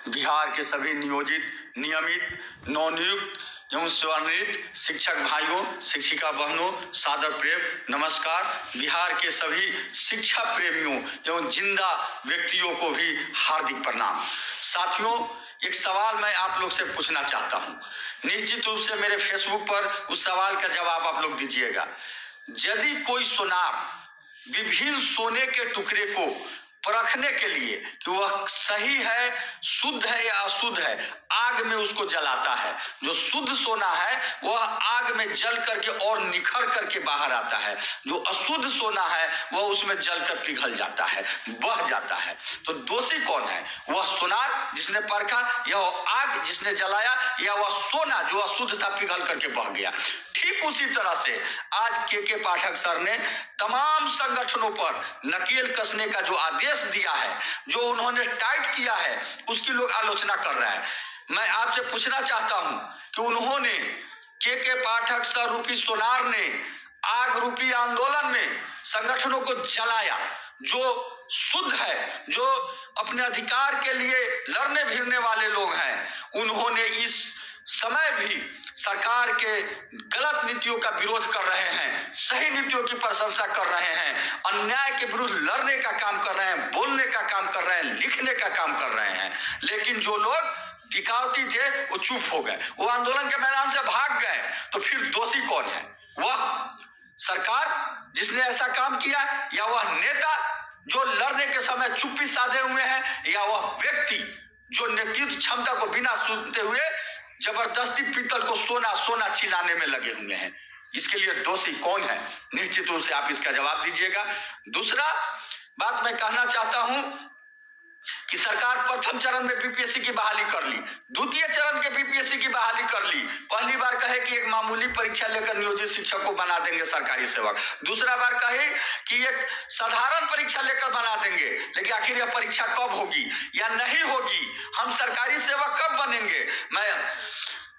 बिहार के सभी नियोजित, नियमित, नवनियुक्त एवं सेवानिवृत्त शिक्षक भाइयों, शिक्षिका बहनों, सादर प्रेम नमस्कार। बिहार के सभी शिक्षा प्रेमियों एवं जिंदा व्यक्तियों को भी हार्दिक प्रणाम। साथियों, एक सवाल मैं आप लोग से पूछना चाहता हूं। निश्चित रूप से मेरे फेसबुक पर उस सवाल का जवाब आप लोग दीजिएगा। यदि कोई सोनार विभिन्न सोने के टुकड़े को परखने के लिए कि वह सही है, शुद्ध है या अशुद्ध है, आग में उसको जलाता है, जो शुद्ध सोना है वह आग में जल करके और निखर करके बाहर आता है, जो अशुद्ध सोना है वह उसमें जलकर पिघल जाता है, बह जाता है। तो दोषी कौन है? वह सोनार जिसने परखा, या वह आग जिसने जलाया, या वह सोना जो अशुद्ध था पिघल करके बह गया। ठीक उसी तरह से आज के पाठक सर ने तमाम संगठनों पर नकेल कसने का जो आदेश दिया है, जो उन्होंने टाइट किया है, उसकी लोग आलोचना कर रहे हैं। मैं आपसे पूछना चाहता हूं कि उन्होंने के पाठक सर रूपी सोनार ने आग रूपी आंदोलन में संगठनों को जलाया। जो शुद्ध है, जो अपने अधिकार के लिए लड़ने भिड़ने वाले लोग हैं, उन्होंने इस समय भी सरकार के गलत नीतियों का विरोध कर रहे हैं, सही नीतियों की प्रशंसा कर रहे हैं, अन्याय के विरुद्ध लड़ने का काम कर रहे हैं, बोलने का काम कर रहे हैं, लिखने का काम कर रहे हैं। लेकिन जो लोग दिखावटी थे वो चुप हो गए, वो आंदोलन के मैदान से भाग गए। तो फिर दोषी कौन है? वह सरकार जिसने ऐसा काम किया, या वह नेता जो लड़ने के समय चुप्पी साधे हुए हैं, या वह व्यक्ति जो नेतृत्व क्षमता को बिना सुनते हुए जबरदस्ती पीतल को सोना सोना चिल्लाने में लगे हुए हैं? इसके लिए दोषी कौन है? निश्चित रूप से आप इसका जवाब दीजिएगा। दूसरा बात मैं कहना चाहता हूं कि सरकार प्रथम चरण में बीपीएससी की बहाली कर ली, द्वितीय चरण के बीपीएससी की बहाली कर ली। पहली बार कहे कि एक मामूली परीक्षा लेकर नियोजित शिक्षक को बना देंगे सरकारी सेवक, दूसरा बार कहे कि एक साधारण परीक्षा लेकर बना देंगे। लेकिन आखिर यह परीक्षा कब होगी या नहीं होगी, हम सरकारी सेवक कब बनेंगे? मैं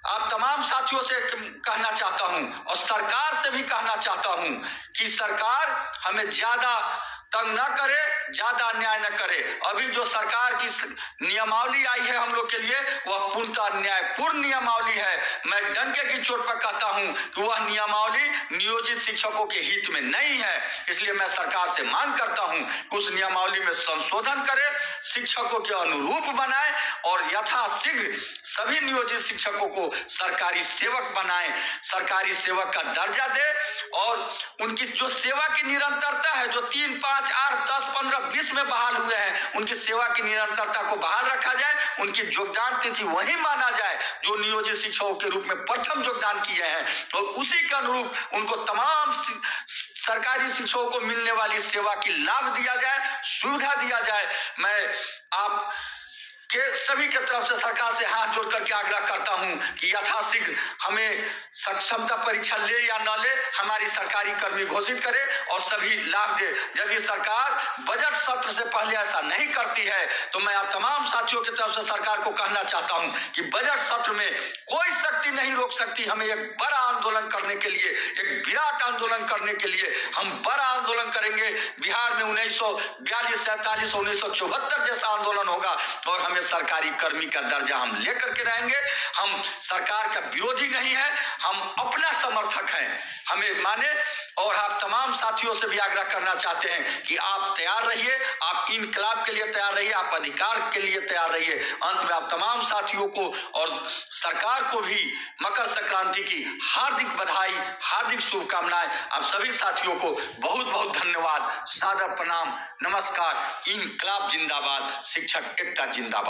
आप तमाम साथियों से कहना चाहता हूं और सरकार से भी कहना चाहता हूं कि सरकार हमें ज्यादा तंग न करे, ज्यादा अन्याय न करे। अभी जो सरकार की नियमावली आई है हम लोग के लिए, वह पूर्णतः अन्यायपूर्ण नियमावली है। मैं डंके की चोट पर कहता हूं कि वह नियमावली नियोजित शिक्षकों के हित में नहीं है। इसलिए मैं सरकार से मांग करता हूं कि उस नियमावली में संशोधन करे, शिक्षकों के अनुरूप बनाए और यथाशीघ्र सभी नियोजित शिक्षकों को सरकारी सेवक बनाए, सरकारी सेवक का दर्जा दे और उनकी जो सेवा की निरंतरता है, जो 3, 5, 8, 10, 15, 20 में बहाल हुए हैं, उनकी सेवा की निरंतरता को बहाल रखा जाए। उनकी योगदान तिथि वही माना जाए जो नियोजित शिक्षकों के रूप में प्रथम योगदान किए हैं, और उसी के अनुरूप उनको तमाम सरकारी शिक्षकों को मिलने वाली सेवा की लाभ दिया जाए, सुविधा दिया जाए। मैं आप के सभी के तरफ से सरकार से हाथ जोड़ करके आग्रह करता हूं कि यथाशीघ्र हमें सक्षमता परीक्षा ले या न ले, हमारी सरकारी कर्मी घोषित करे और सभी लाभ दे। यदि सरकार बजट सत्र से पहले ऐसा नहीं करती है तो मैं आप तमाम साथियों की तरफ से सरकार को कहना चाहता हूं कि बजट सत्र में कोई शक्ति नहीं रोक सकती हमें एक बड़ा आंदोलन करने के लिए, एक विराट आंदोलन करने के लिए। हम बड़ा आंदोलन करेंगे। बिहार में 1942, 47, 1974 जैसा आंदोलन होगा और हमें सरकारी कर्मी का दर्जा हम लेकर के रहेंगे। हम सरकार का विरोधी नहीं है, हम अपना समर्थक हैं, हमें माने। और आप तमाम साथियों से भी आग्रह करना चाहते हैं कि आप तैयार रहिए, आप इनकलाब के लिए तैयार रहिए, आप अधिकार के लिए तैयार रहिए। अंत में आप तमाम साथियों को और सरकार को भी मकर संक्रांति की हार्दिक बधाई, हार्दिक शुभकामनाएं। आप सभी साथियों को बहुत बहुत धन्यवाद, सादर प्रणाम, नमस्कार। इनकलाब जिंदाबाद, शिक्षक एकता जिंदाबाद।